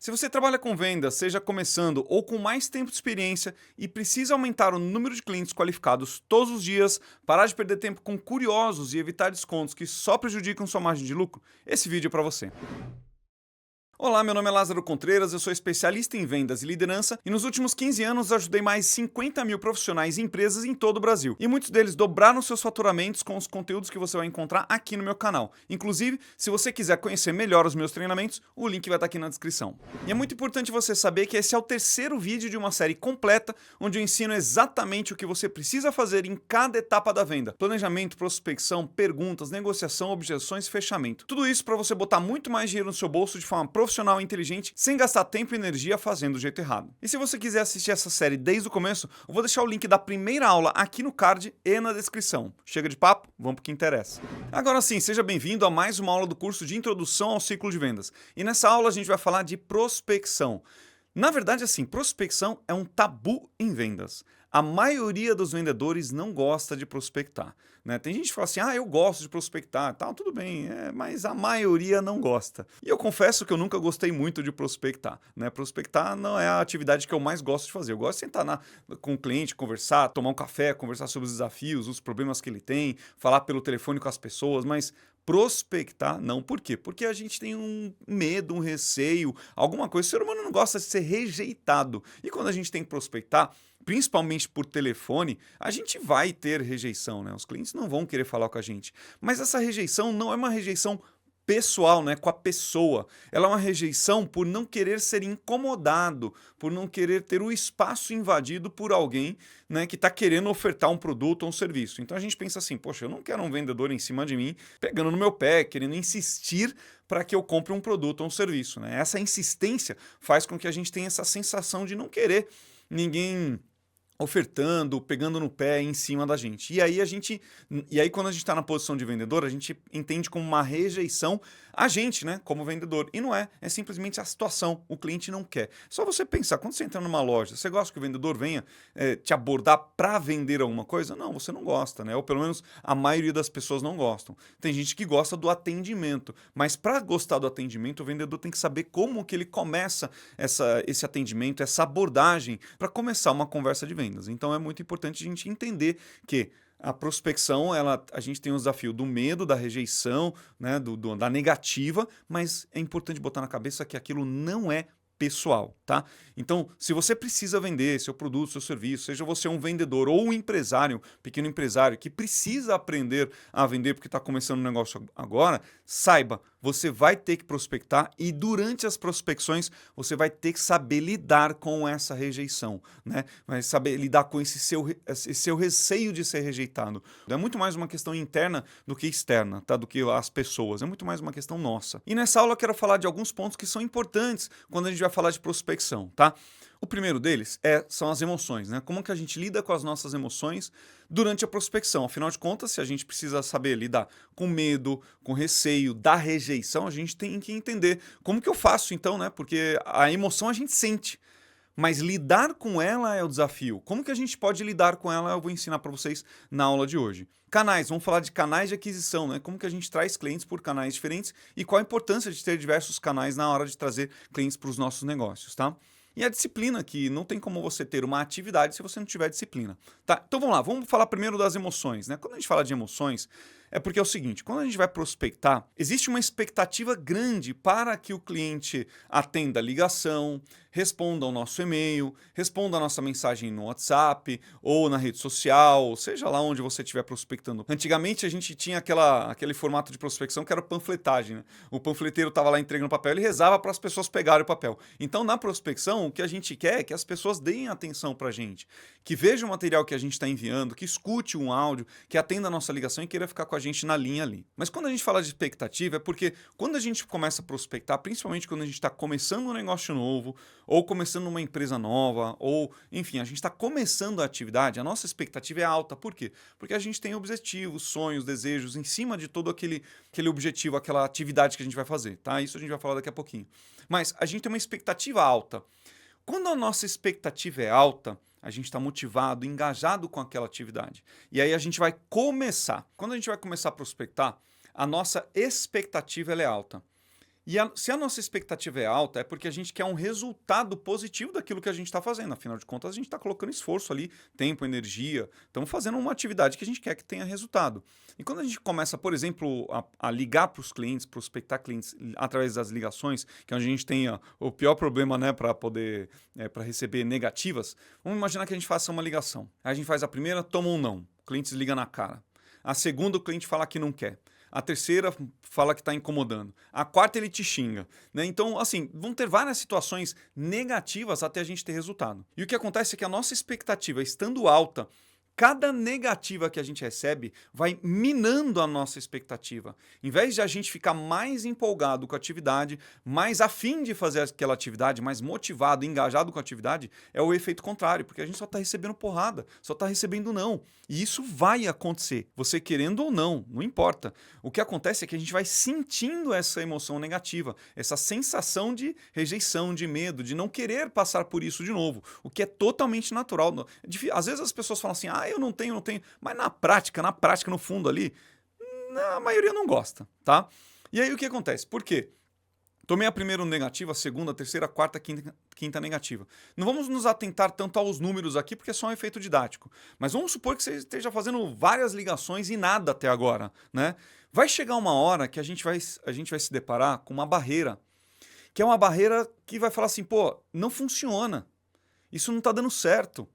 Se você trabalha com vendas, seja começando ou com mais tempo de experiência e precisa aumentar o número de clientes qualificados todos os dias, parar de perder tempo com curiosos e evitar descontos que só prejudicam sua margem de lucro, esse vídeo é para você. Olá, meu nome é Lázaro Contreiras, eu sou especialista em vendas e liderança e nos últimos 15 anos ajudei mais de 50 mil profissionais e empresas em todo o Brasil. E muitos deles dobraram seus faturamentos com os conteúdos que você vai encontrar aqui no meu canal. Inclusive, se você quiser conhecer melhor os meus treinamentos, o link vai estar aqui na descrição. E é muito importante você saber que esse é o terceiro vídeo de uma série completa, onde eu ensino exatamente o que você precisa fazer em cada etapa da venda. Planejamento, prospecção, perguntas, negociação, objeções e fechamento. Tudo isso para você botar muito mais dinheiro no seu bolso de forma profissional e inteligente, sem gastar tempo e energia fazendo do jeito errado. E se você quiser assistir essa série desde o começo, eu vou deixar o link da primeira aula aqui no card e na descrição. Chega de papo, vamos pro que interessa. Agora sim, seja bem-vindo a mais uma aula do curso de Introdução ao Ciclo de Vendas. E nessa aula a gente vai falar de prospecção. Na verdade, assim, prospecção é um tabu em vendas. A maioria dos vendedores não gosta de prospectar, né? Tem gente que fala assim, eu gosto de prospectar, tal, tudo bem, mas a maioria não gosta. E eu confesso que eu nunca gostei muito de prospectar, né? Prospectar não é a atividade que eu mais gosto de fazer. Eu gosto de sentar com o cliente, conversar, tomar um café, conversar sobre os desafios, os problemas que ele tem, falar pelo telefone com as pessoas, mas prospectar, não. Por quê? Porque a gente tem um medo, um receio, alguma coisa. O ser humano não gosta de ser rejeitado. E quando a gente tem que prospectar, principalmente por telefone, a gente vai ter rejeição, né? Os clientes não vão querer falar com a gente. Mas essa rejeição não é uma rejeição pessoal, né, com a pessoa. Ela é uma rejeição por não querer ser incomodado, por não querer ter o espaço invadido por alguém, né, que está querendo ofertar um produto ou um serviço. Então a gente pensa assim, poxa, eu não quero um vendedor em cima de mim, pegando no meu pé, querendo insistir para que eu compre um produto ou um serviço, né? Essa insistência faz com que a gente tenha essa sensação de não querer ninguém ofertando, pegando no pé em cima da gente. E aí quando a gente está na posição de vendedor, a gente entende como uma rejeição a gente, né, como vendedor. E não é simplesmente a situação, o cliente não quer. Só você pensar, quando você entra numa loja, você gosta que o vendedor venha te abordar para vender alguma coisa? Não, você não gosta, né? Ou pelo menos a maioria das pessoas não gostam. Tem gente que gosta do atendimento, mas para gostar do atendimento, o vendedor tem que saber como que ele começa esse atendimento, essa abordagem para começar uma conversa de venda. Então é muito importante a gente entender que a prospecção, a gente tem o desafio do medo, da rejeição, né, da negativa, mas é importante botar na cabeça que aquilo não é pessoal, tá? Então, se você precisa vender seu produto, seu serviço, seja você um vendedor ou um empresário, pequeno empresário que precisa aprender a vender porque está começando um negócio agora, saiba, você vai ter que prospectar e durante as prospecções você vai ter que saber lidar com essa rejeição, né? Vai saber lidar com esse seu receio de ser rejeitado. É muito mais uma questão interna do que externa, tá? Do que as pessoas. É muito mais uma questão nossa. E nessa aula eu quero falar de alguns pontos que são importantes quando a gente vai falar de prospecção, tá? O primeiro deles são as emoções, né? Como que a gente lida com as nossas emoções durante a prospecção. Afinal de contas, se a gente precisa saber lidar com medo, com receio, da rejeição, a gente tem que entender como que eu faço então, né? Porque a emoção a gente sente, mas lidar com ela é o desafio. Como que a gente pode lidar com ela? Eu vou ensinar para vocês na aula de hoje. Canais, vamos falar de canais de aquisição, né? Como que a gente traz clientes por canais diferentes e qual a importância de ter diversos canais na hora de trazer clientes para os nossos negócios, tá? E a disciplina, que não tem como você ter uma atividade se você não tiver disciplina. Tá? Então vamos lá, vamos falar primeiro das emoções, né? Quando a gente fala de emoções, é porque é o seguinte, quando a gente vai prospectar, existe uma expectativa grande para que o cliente atenda a ligação, responda ao nosso e-mail, responda a nossa mensagem no WhatsApp ou na rede social, seja lá onde você estiver prospectando. Antigamente a gente tinha aquele formato de prospecção que era panfletagem, né? O panfleteiro estava lá entregando papel, ele rezava para as pessoas pegarem o papel. Então na prospecção o que a gente quer é que as pessoas deem atenção para a gente, que vejam o material que a gente está enviando, que escute um áudio, que atenda a nossa ligação e queira ficar com a gente na linha ali. Mas quando a gente fala de expectativa é porque quando a gente começa a prospectar, principalmente quando a gente está começando um negócio novo, ou começando uma empresa nova, ou enfim, a gente está começando a atividade, a nossa expectativa é alta. Por quê? Porque a gente tem objetivos, sonhos, desejos em cima de todo aquele objetivo, aquela atividade que a gente vai fazer, tá? Isso a gente vai falar daqui a pouquinho. Mas a gente tem uma expectativa alta. Quando a nossa expectativa é alta, a gente está motivado, engajado com aquela atividade. E aí a gente vai começar. Quando a gente vai começar a prospectar, a nossa expectativa ela é alta. E se a nossa expectativa é alta, é porque a gente quer um resultado positivo daquilo que a gente está fazendo. Afinal de contas, a gente está colocando esforço ali, tempo, energia. Estamos fazendo uma atividade que a gente quer que tenha resultado. E quando a gente começa, por exemplo, a ligar para os clientes, prospectar clientes através das ligações, que é onde a gente tem o pior problema, né, para poder para receber negativas, vamos imaginar que a gente faça uma ligação. Aí a gente faz a primeira, toma um não. O cliente desliga na cara. A segunda, o cliente fala que não quer. A terceira fala que está incomodando. A quarta ele te xinga. Né? Então, assim, vão ter várias situações negativas até a gente ter resultado. E o que acontece é que a nossa expectativa estando alta, cada negativa que a gente recebe vai minando a nossa expectativa. Em vez de a gente ficar mais empolgado com a atividade, mais afim de fazer aquela atividade, mais motivado, engajado com a atividade, é o efeito contrário, porque a gente só está recebendo porrada, só está recebendo não. E isso vai acontecer, você querendo ou não, não importa. O que acontece é que a gente vai sentindo essa emoção negativa, essa sensação de rejeição, de medo, de não querer passar por isso de novo, o que é totalmente natural. Às vezes as pessoas falam assim, eu não tenho, mas na prática, no fundo ali, a maioria não gosta, tá? E aí o que acontece? Por quê? Tomei a primeira negativa, a segunda, a terceira, a quarta, a quinta negativa. Não vamos nos atentar tanto aos números aqui, porque é só um efeito didático. Mas vamos supor que você esteja fazendo várias ligações e nada até agora, né? Vai chegar uma hora que a gente vai se deparar com uma barreira, que é uma barreira que vai falar assim, pô, não funciona. Isso não está dando certo.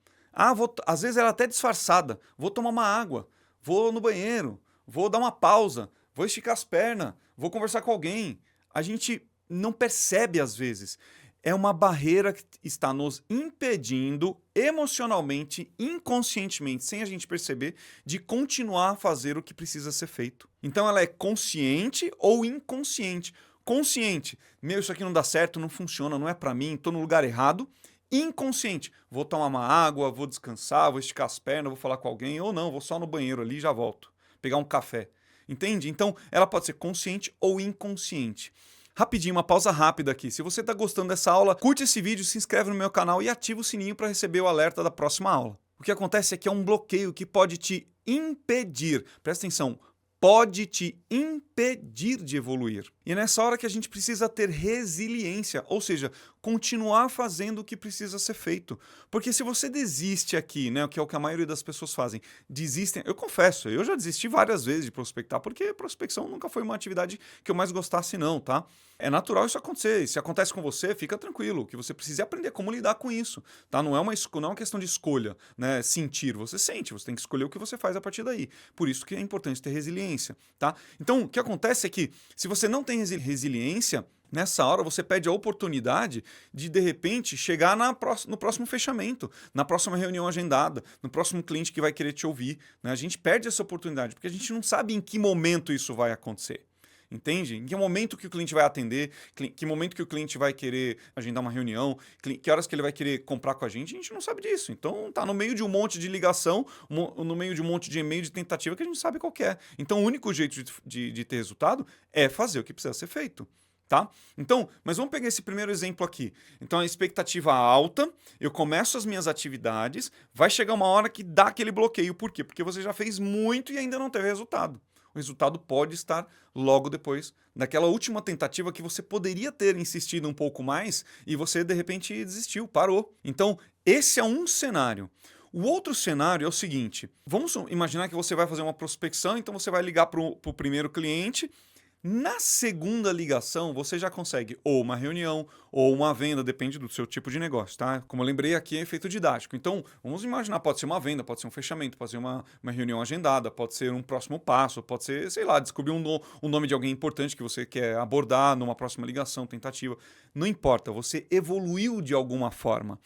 Às vezes ela é até disfarçada. Vou tomar uma água, vou no banheiro, vou dar uma pausa, vou esticar as pernas, vou conversar com alguém. A gente não percebe às vezes. É uma barreira que está nos impedindo emocionalmente, inconscientemente, sem a gente perceber, de continuar a fazer o que precisa ser feito. Então ela é consciente ou inconsciente. Consciente, isso aqui não dá certo, não funciona, não é para mim, estou no lugar errado. Inconsciente, vou tomar uma água, vou descansar, vou esticar as pernas, vou falar com alguém, ou não, vou só no banheiro ali e já volto. Pegar um café. Entende? Então, ela pode ser consciente ou inconsciente. Rapidinho, uma pausa rápida aqui. Se você está gostando dessa aula, curte esse vídeo, se inscreve no meu canal e ativa o sininho para receber o alerta da próxima aula. O que acontece é que é um bloqueio que pode te impedir. Presta atenção. Pode te impedir de evoluir. E é nessa hora que a gente precisa ter resiliência, ou seja, continuar fazendo o que precisa ser feito. Porque se você desiste aqui, né, que é o que a maioria das pessoas fazem, desistem, eu confesso, eu já desisti várias vezes de prospectar, porque prospecção nunca foi uma atividade que eu mais gostasse não, tá? É natural isso acontecer, e se acontece com você, fica tranquilo, o que você precisa é aprender como lidar com isso, tá? Não é uma questão de escolha, né, sentir, você sente, você tem que escolher o que você faz a partir daí. Por isso que é importante ter resiliência, tá? Então, o que acontece é que, se você não tem resiliência, nessa hora você perde a oportunidade de repente, chegar no próximo fechamento, na próxima reunião agendada, no próximo cliente que vai querer te ouvir. Né? A gente perde essa oportunidade, porque a gente não sabe em que momento isso vai acontecer. Entende? Em que momento que o cliente vai atender, que momento que o cliente vai querer agendar uma reunião, que horas que ele vai querer comprar com a gente não sabe disso. Então tá no meio de um monte de ligação, no meio de um monte de e-mail de tentativa que a gente sabe qual é. Então o único jeito de ter resultado é fazer o que precisa ser feito. Tá? Então, mas vamos pegar esse primeiro exemplo aqui. Então, a expectativa alta, eu começo as minhas atividades, vai chegar uma hora que dá aquele bloqueio. Por quê? Porque você já fez muito e ainda não teve resultado. O resultado pode estar logo depois daquela última tentativa que você poderia ter insistido um pouco mais e você, de repente, desistiu, parou. Então, esse é um cenário. O outro cenário é o seguinte, vamos imaginar que você vai fazer uma prospecção, então você vai ligar para o primeiro cliente. Na segunda ligação, você já consegue ou uma reunião ou uma venda, depende do seu tipo de negócio, tá? Como eu lembrei aqui, é efeito didático. Então, vamos imaginar, pode ser uma venda, pode ser um fechamento, pode ser uma reunião agendada, pode ser um próximo passo, pode ser, sei lá, descobrir um nome de alguém importante que você quer abordar numa próxima ligação, tentativa. Não importa, você evoluiu de alguma forma.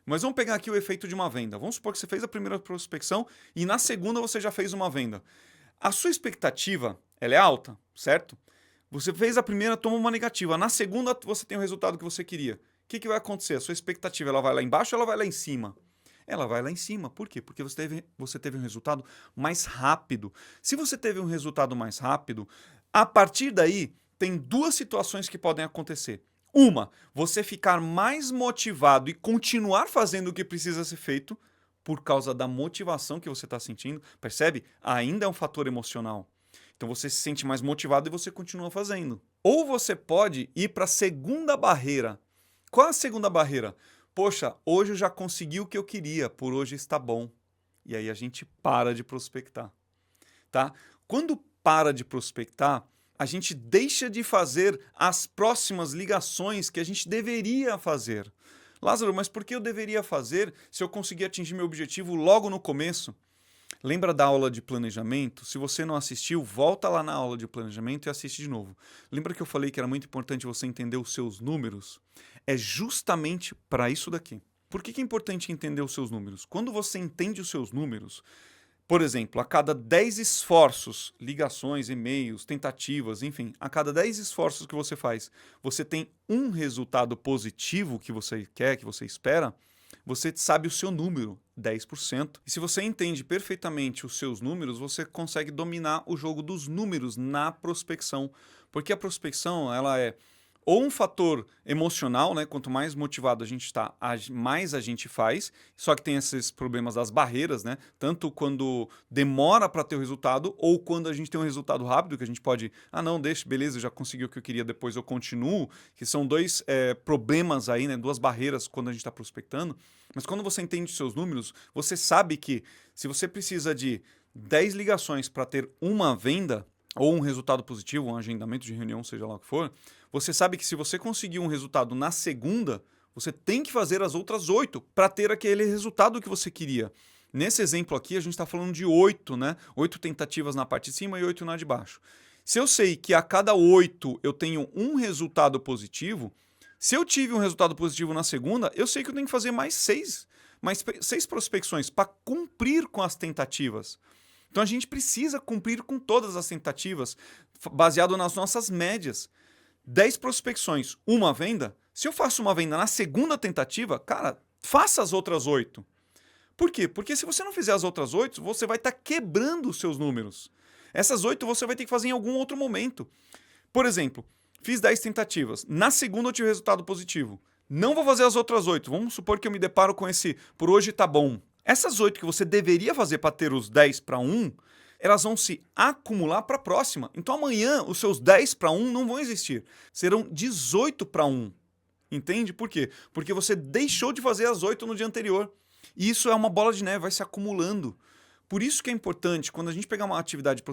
Mas vamos pegar aqui o efeito de uma venda. Vamos supor que você fez a primeira prospecção e na segunda você já fez uma venda. A sua expectativa, ela é alta, certo? Você fez a primeira, toma uma negativa. Na segunda, você tem o resultado que você queria. O que vai acontecer? A sua expectativa, ela vai lá embaixo ou ela vai lá em cima? Ela vai lá em cima. Por quê? Porque você teve um resultado mais rápido. Se você teve um resultado mais rápido, a partir daí, tem duas situações que podem acontecer. Uma, você ficar mais motivado e continuar fazendo o que precisa ser feito por causa da motivação que você está sentindo. Percebe? Ainda é um fator emocional. Então você se sente mais motivado e você continua fazendo. Ou você pode ir para a segunda barreira. Qual é a segunda barreira? Poxa, hoje eu já consegui o que eu queria, por hoje está bom. E aí a gente para de prospectar, tá? Quando para de prospectar, a gente deixa de fazer as próximas ligações que a gente deveria fazer. Lázaro, mas por que eu deveria fazer se eu conseguir atingir meu objetivo logo no começo? Lembra da aula de planejamento? Se você não assistiu, volta lá na aula de planejamento e assiste de novo. Lembra que eu falei que era muito importante você entender os seus números? É justamente para isso daqui. Por que é importante entender os seus números? Quando você entende os seus números, por exemplo, a cada 10 esforços, ligações, e-mails, tentativas, enfim, a cada 10 esforços que você faz, você tem um resultado positivo que você quer, que você espera, você sabe o seu número, 10%. E se você entende perfeitamente os seus números, você consegue dominar o jogo dos números na prospecção. Porque a prospecção, ela é ou um fator emocional, né? Quanto mais motivado a gente está, mais a gente faz. Só que tem esses problemas das barreiras, né? Tanto quando demora para ter o resultado, ou quando a gente tem um resultado rápido, que a gente pode, não, deixa, beleza, eu já consegui o que eu queria, depois eu continuo. Que são dois problemas aí, né? Duas barreiras quando a gente está prospectando. Mas quando você entende os seus números, você sabe que se você precisa de 10 ligações para ter uma venda, ou um resultado positivo, um agendamento de reunião, seja lá o que for, você sabe que se você conseguir um resultado na segunda, você tem que fazer as outras 8 para ter aquele resultado que você queria. Nesse exemplo aqui, a gente está falando de 8, né? 8 tentativas na parte de cima e 8 na de baixo. Se eu sei que a cada 8 eu tenho um resultado positivo, se eu tive um resultado positivo na segunda, eu sei que eu tenho que fazer mais 6 prospecções para cumprir com as tentativas. Então a gente precisa cumprir com todas as tentativas, baseado nas nossas médias. 10 prospecções, uma venda. Se eu faço uma venda na segunda tentativa, cara, faça as outras 8. Por quê? Porque se você não fizer as outras 8, você vai estar quebrando os seus números. Essas 8 você vai ter que fazer em algum outro momento. Por exemplo, fiz 10 tentativas. Na segunda eu tive resultado positivo. Não vou fazer as outras 8. Vamos supor que eu me deparo com esse por hoje tá bom. Essas 8 que você deveria fazer para ter os 10 para 1, elas vão se acumular para a próxima. Então amanhã os seus 10 para 1 não vão existir. Serão 18 para 1. Entende? Por quê? Porque você deixou de fazer as 8 no dia anterior. E isso é uma bola de neve, vai se acumulando. Por isso que é importante, quando a gente pegar uma atividade de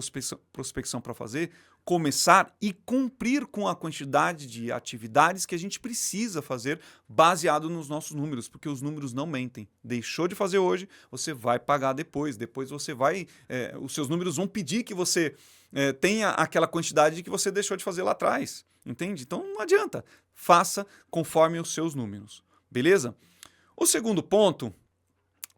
prospecção para fazer, começar e cumprir com a quantidade de atividades que a gente precisa fazer baseado nos nossos números, porque os números não mentem. Deixou de fazer hoje, você vai pagar depois. Depois você vai... os seus números vão pedir que você tenha aquela quantidade que você deixou de fazer lá atrás. Entende? Então não adianta. Faça conforme os seus números. Beleza? O segundo ponto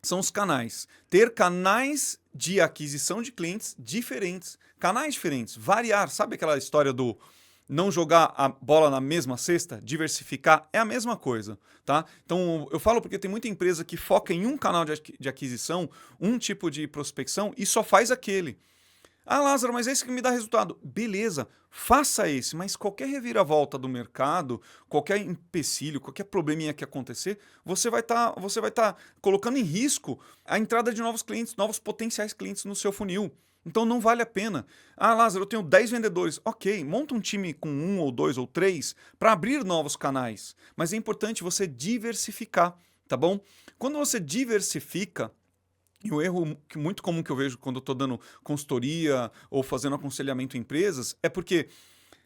são os canais. Ter canais de aquisição de clientes diferentes. Canais diferentes. Variar. Sabe aquela história do não jogar a bola na mesma cesta? Diversificar é a mesma coisa, tá? Então, eu falo porque tem muita empresa que foca em um canal de aquisição, um tipo de prospecção e só faz aquele. Lázaro, mas esse que me dá resultado. Beleza, faça esse, mas qualquer reviravolta do mercado, qualquer empecilho, qualquer probleminha que acontecer, você vai tá colocando em risco a entrada de novos clientes, novos potenciais clientes no seu funil. Então não vale a pena. Lázaro, eu tenho 10 vendedores. Ok, monta um time com 1 ou 2 ou 3 para abrir novos canais. Mas é importante você diversificar, tá bom? Quando você diversifica, e um erro muito comum que eu vejo quando eu estou dando consultoria ou fazendo aconselhamento em empresas é porque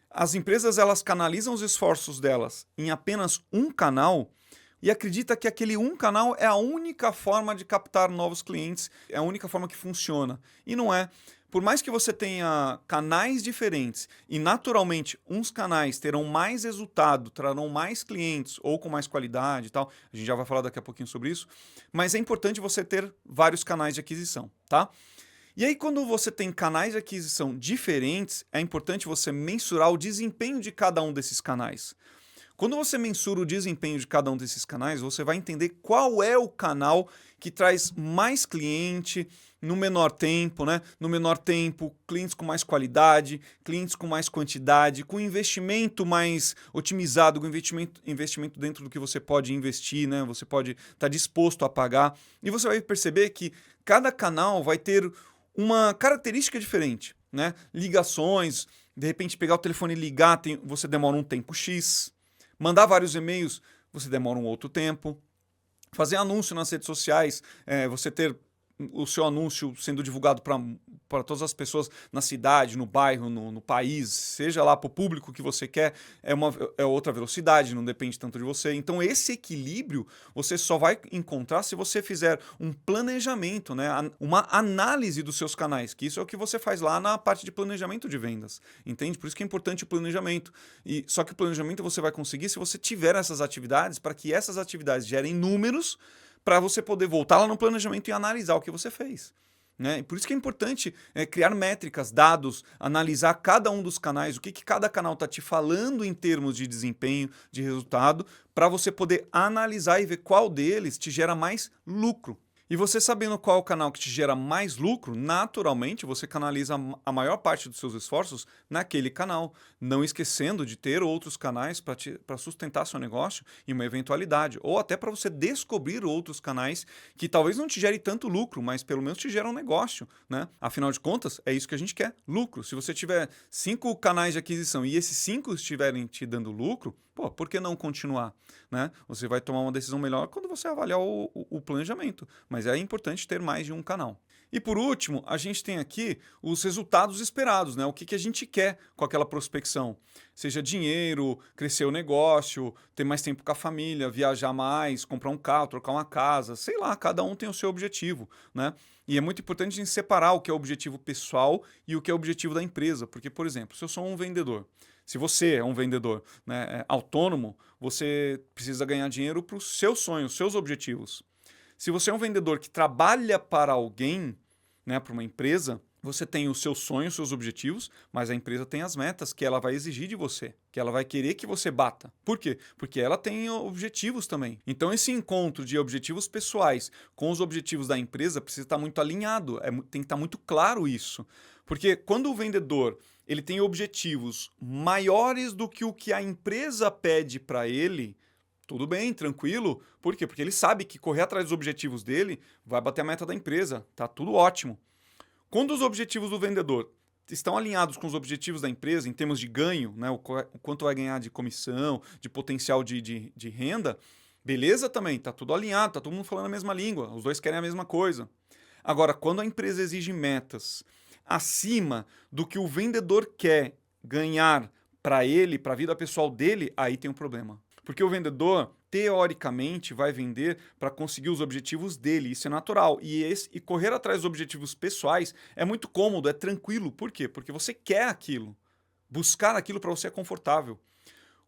as empresas elas canalizam os esforços delas em apenas um canal e acredita que aquele um canal é a única forma de captar novos clientes, é a única forma que funciona. E não é. Por mais que você tenha canais diferentes e naturalmente uns canais terão mais resultado, trarão mais clientes ou com mais qualidade e tal, a gente já vai falar daqui a pouquinho sobre isso, mas é importante você ter vários canais de aquisição, tá? E aí quando você tem canais de aquisição diferentes, é importante você mensurar o desempenho de cada um desses canais. Quando você mensura o desempenho de cada um desses canais, você vai entender qual é o canal que traz mais cliente no menor tempo, né? No menor tempo, clientes com mais qualidade, clientes com mais quantidade, com investimento mais otimizado, com investimento dentro do que você pode investir, né? Você pode estar disposto a pagar. E você vai perceber que cada canal vai ter uma característica diferente, né? Ligações, De repente, pegar o telefone e ligar, você demora um tempo X. Mandar vários e-mails, você demora um outro tempo. Fazer anúncio nas redes sociais, você ter o seu anúncio sendo divulgado para todas as pessoas na cidade, no bairro, no país, seja lá para o público que você quer, é outra velocidade, não depende tanto de você. Então esse equilíbrio você só vai encontrar se você fizer um planejamento, né? Uma análise dos seus canais, que isso é o que você faz lá na parte de planejamento de vendas, entende? Por isso que é importante o planejamento. Só que o planejamento você vai conseguir se você tiver essas atividades, para que essas atividades gerem números, para você poder voltar lá no planejamento e analisar o que você fez. Né? E por isso que é importante criar métricas, dados, analisar cada um dos canais, o que cada canal está te falando em termos de desempenho, de resultado, para você poder analisar e ver qual deles te gera mais lucro. E você sabendo qual é o canal que te gera mais lucro, naturalmente você canaliza a maior parte dos seus esforços naquele canal, não esquecendo de ter outros canais para sustentar seu negócio em uma eventualidade, ou até para você descobrir outros canais que talvez não te gerem tanto lucro, mas pelo menos te geram um negócio, né? Afinal de contas, é isso que a gente quer, lucro. Se você tiver 5 canais de aquisição e esses 5 estiverem te dando lucro, pô, por que não continuar? Né? Você vai tomar uma decisão melhor quando você avaliar o planejamento, mas é importante ter mais de um canal. E por último, a gente tem aqui os resultados esperados, né? O que a gente quer com aquela prospecção. Seja dinheiro, crescer o negócio, ter mais tempo com a família, viajar mais, comprar um carro, trocar uma casa, sei lá, cada um tem o seu objetivo, né? E é muito importante a gente separar o que é o objetivo pessoal e o que é o objetivo da empresa, porque, por exemplo, se eu sou um vendedor, se você é um vendedor, né, autônomo, você precisa ganhar dinheiro para os seus sonhos, seus objetivos. Se você é um vendedor que trabalha para alguém, né, para uma empresa, você tem os seus sonhos, os seus objetivos, mas a empresa tem as metas que ela vai exigir de você, que ela vai querer que você bata. Por quê? Porque ela tem objetivos também. Então esse encontro de objetivos pessoais com os objetivos da empresa precisa estar muito alinhado, tem que estar muito claro isso. Porque quando o vendedor ele tem objetivos maiores do que o que a empresa pede para ele, tudo bem, tranquilo. Por quê? Porque ele sabe que correr atrás dos objetivos dele vai bater a meta da empresa. Tá tudo ótimo. Quando os objetivos do vendedor estão alinhados com os objetivos da empresa em termos de ganho, né, o quanto vai ganhar de comissão, de potencial de renda, beleza também, tá tudo alinhado, tá todo mundo falando a mesma língua, os dois querem a mesma coisa. Agora, quando a empresa exige metas acima do que o vendedor quer ganhar para ele, para a vida pessoal dele, aí tem um problema. Porque o vendedor, teoricamente, vai vender para conseguir os objetivos dele, isso é natural. E correr atrás dos objetivos pessoais é muito cômodo, é tranquilo. Por quê? Porque você quer aquilo. Buscar aquilo para você é confortável.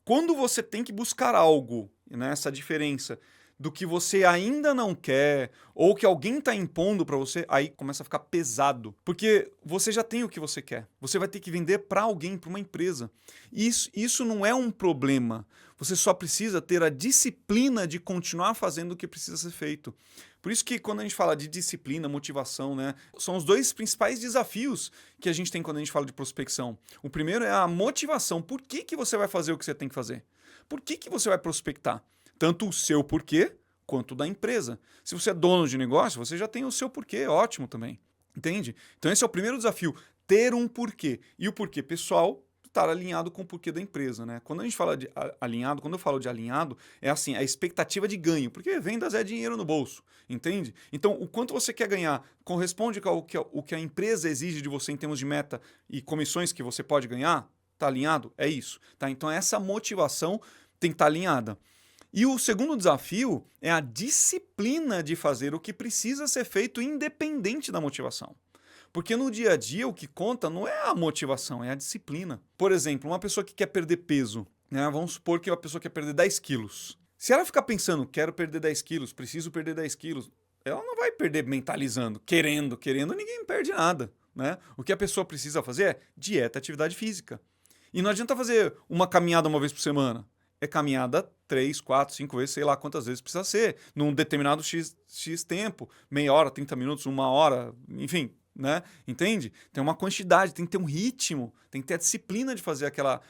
Quando você tem que buscar algo, né, essa diferença do que você ainda não quer ou que alguém está impondo para você, aí começa a ficar pesado. Porque você já tem o que você quer. Você vai ter que vender para alguém, para uma empresa. Isso não é um problema. Você só precisa ter a disciplina de continuar fazendo o que precisa ser feito. Por isso que quando a gente fala de disciplina, motivação, né, são os dois principais desafios que a gente tem quando a gente fala de prospecção. O primeiro é a motivação. Por que você vai fazer o que você tem que fazer? Por que você vai prospectar? Tanto o seu porquê, quanto o da empresa. Se você é dono de negócio, você já tem o seu porquê, ótimo também. Entende? Então esse é o primeiro desafio, ter um porquê. E o porquê pessoal estar alinhado com o porquê da empresa, né? Quando a gente fala de alinhado, quando eu falo de alinhado, é assim, a expectativa de ganho, porque vendas é dinheiro no bolso, entende? Então, o quanto você quer ganhar corresponde com o que a empresa exige de você em termos de meta e comissões que você pode ganhar, tá alinhado? É isso, tá? Então essa motivação tem que estar alinhada. E o segundo desafio é a disciplina de fazer o que precisa ser feito independente da motivação. Porque no dia a dia o que conta não é a motivação, é a disciplina. Por exemplo, uma pessoa que quer perder peso, né? Vamos supor que uma pessoa quer perder 10 quilos. Se ela ficar pensando, quero perder 10 quilos, preciso perder 10 quilos, ela não vai perder mentalizando, querendo, ninguém perde nada. Né? O que a pessoa precisa fazer é dieta, atividade física. E não adianta fazer uma caminhada uma vez por semana. É caminhada 3, 4, 5 vezes, sei lá quantas vezes precisa ser, num determinado X tempo, meia hora, 30 minutos, uma hora, enfim, né? Entende? Tem uma quantidade, tem que ter um ritmo, tem que ter a disciplina de fazer aquela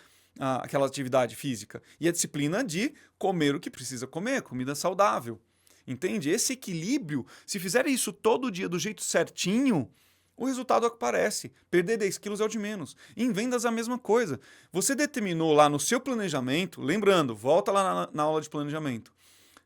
atividade física. E a disciplina de comer o que precisa comer, comida saudável. Entende? Esse equilíbrio, se fizer isso todo dia do jeito certinho, o resultado aparece. Perder 10 quilos é o de menos. Em vendas é a mesma coisa. Você determinou lá no seu planejamento, lembrando, volta lá na aula de planejamento.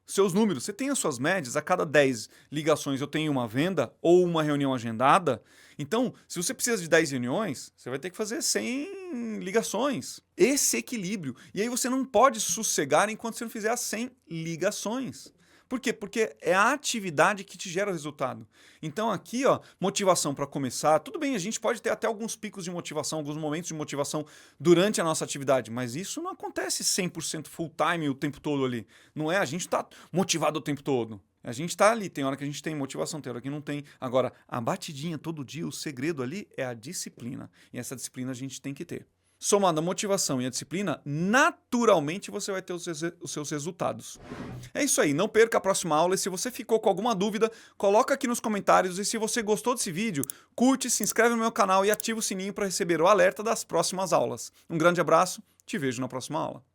Seus números, você tem as suas médias, a cada 10 ligações eu tenho uma venda ou uma reunião agendada. Então, se você precisa de 10 reuniões, você vai ter que fazer 100 ligações. Esse equilíbrio. E aí você não pode sossegar enquanto você não fizer as 100 ligações. Por quê? Porque é a atividade que te gera o resultado. Então aqui, ó, motivação para começar. Tudo bem, a gente pode ter até alguns picos de motivação, alguns momentos de motivação durante a nossa atividade, mas isso não acontece 100% full time o tempo todo ali. Não é, a gente está motivado o tempo todo. A gente está ali, tem hora que a gente tem motivação, tem hora que não tem. Agora, a batidinha todo dia, o segredo ali é a disciplina. E essa disciplina a gente tem que ter. Somando a motivação e a disciplina, naturalmente você vai ter os seus resultados. É isso aí, não perca a próxima aula e se você ficou com alguma dúvida, coloca aqui nos comentários e se você gostou desse vídeo, curte, se inscreve no meu canal e ativa o sininho para receber o alerta das próximas aulas. Um grande abraço, te vejo na próxima aula.